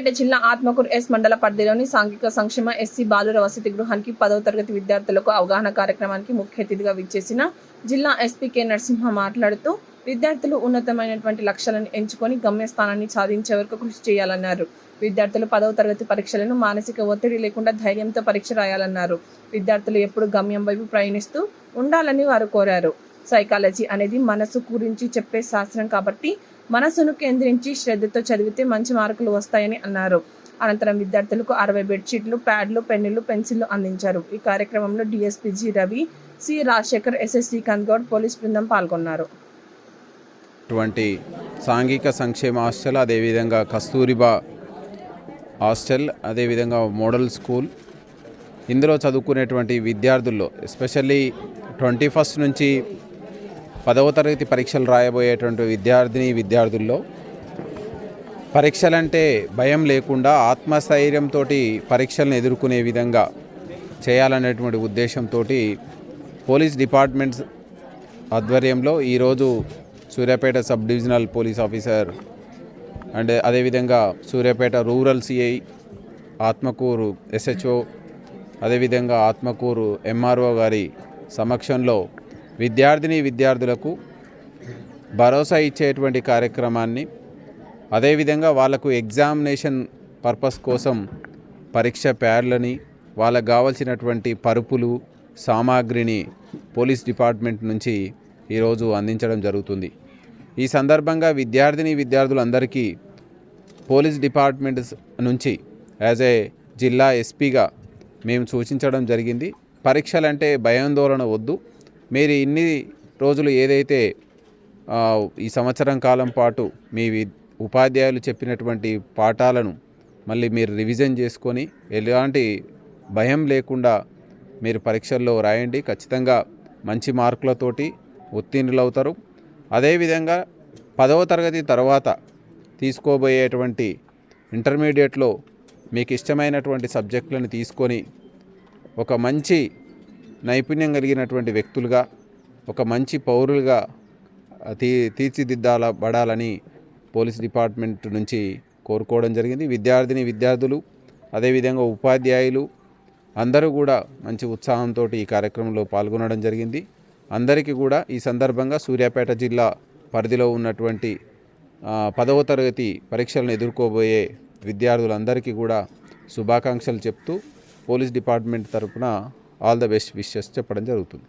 సూర్యాపేట జిల్లా ఆత్మకూరు ఎస్ మండల పరిధిలోని సాంఘిక సంక్షేమ ఎస్సీ బాలుర వసతి గృహానికి 10వ తరగతి విద్యార్థులకు అవగాహన కార్యక్రమానికి ముఖ్య అతిథిగా విచ్చేసిన జిల్లా ఎస్పీ కె నరసింహ మాట్లాడుతూ విద్యార్థులు ఉన్నతమైనటువంటి లక్ష్యాలను ఎంచుకొని గమ్యస్థానాన్ని సాధించే వరకు కృషి చేయాలన్నారు. విద్యార్థులు 10వ తరగతి పరీక్షలను మానసిక ఒత్తిడి లేకుండా ధైర్యంతో పరీక్ష రాయాలన్నారు. విద్యార్థులు ఎప్పుడు గమ్యం వైపు ప్రయాణిస్తూ ఉండాలని వారు కోరారు. సైకాలజీ అనేది మనసు గురించి చెప్పే శాస్త్రం కాబట్టి మనసును కేంద్రించి శ్రద్ధతో చదివితే మంచి మార్కులు వస్తాయని అన్నారు. అనంతరం విద్యార్థులకు 60 బెడ్షీట్లు, ప్యాడ్లు, పెన్నులు, పెన్సిళ్లు అందించారు. ఈ కార్యక్రమంలో DSP G Ravi, C Rajasekhar, SS Srikanth Goud, police బృందం పాల్గొన్నారు. సాంఘిక సంక్షేమ హాస్టల్, అదేవిధంగా కస్తూరిబా హాస్టల్, అదేవిధంగా మోడల్ స్కూల్, ఇందులో చదువుకునేటువంటి విద్యార్థుల్లో ఎస్పెషల్లీ 21st నుంచి 10వ తరగతి పరీక్షలు రాయబోయేటువంటి విద్యార్థుల్లో పరీక్షలంటే భయం లేకుండా ఆత్మస్థైర్యంతో పరీక్షలను ఎదుర్కొనే విధంగా చేయాలనేటువంటి ఉద్దేశంతో పోలీస్ డిపార్ట్మెంట్స్ ఆధ్వర్యంలో ఈరోజు Suryapet sub divisional police officer and అదేవిధంగా Suryapet rural CI, Atmakur SHO, అదేవిధంగా ఆత్మకూరు ఎంఆర్ఓ గారి సమక్షంలో విద్యార్థులకు భరోసా ఇచ్చేటువంటి కార్యక్రమాన్ని, అదేవిధంగా వాళ్ళకు ఎగ్జామినేషన్ పర్పస్ కోసం పరీక్ష ప్యాడ్లని, వాళ్ళకు కావాల్సినటువంటి పరుపులు, సామాగ్రిని పోలీస్ డిపార్ట్మెంట్ నుంచి ఈరోజు అందించడం జరుగుతుంది. ఈ సందర్భంగా విద్యార్థులందరికీ పోలీస్ డిపార్ట్మెంట్ నుంచి యాజ్ ఏ జిల్లా ఎస్పీగా మేము సూచించడం జరిగింది. పరీక్షలంటే భయాందోళన వద్దు. మీరు ఇన్ని రోజులు ఏదైతే ఈ సంవత్సరం కాలం పాటు మీ ఉపాధ్యాయులు చెప్పినటువంటి పాఠాలను మళ్ళీ మీరు రివిజన్ చేసుకొని ఎలాంటి భయం లేకుండా మీరు పరీక్షల్లో రాయండి. ఖచ్చితంగా మంచి మార్కులతోటి ఉత్తీర్ణులవుతారు. అదేవిధంగా 10వ తరగతి తర్వాత తీసుకోబోయేటువంటి ఇంటర్మీడియట్లో మీకు ఇష్టమైనటువంటి సబ్జెక్టులను తీసుకొని ఒక మంచి నైపుణ్యం కలిగినటువంటి వ్యక్తులుగా, ఒక మంచి పౌరులుగా తీర్చిదిద్దబడాలని పోలీస్ డిపార్ట్మెంట్ నుంచి కోరుకోవడం జరిగింది. విద్యార్థులు, అదేవిధంగా ఉపాధ్యాయులు అందరూ కూడా మంచి ఉత్సాహంతో ఈ కార్యక్రమంలో పాల్గొనడం జరిగింది. అందరికీ కూడా ఈ సందర్భంగా సూర్యాపేట జిల్లా పరిధిలో ఉన్నటువంటి 10వ తరగతి పరీక్షలను ఎదుర్కోబోయే విద్యార్థులందరికీ కూడా శుభాకాంక్షలు చెప్తూ పోలీస్ డిపార్ట్మెంట్ తరఫున ఆల్ ద బెస్ట్ విషెస్ చెప్పడం జరుగుతుంది.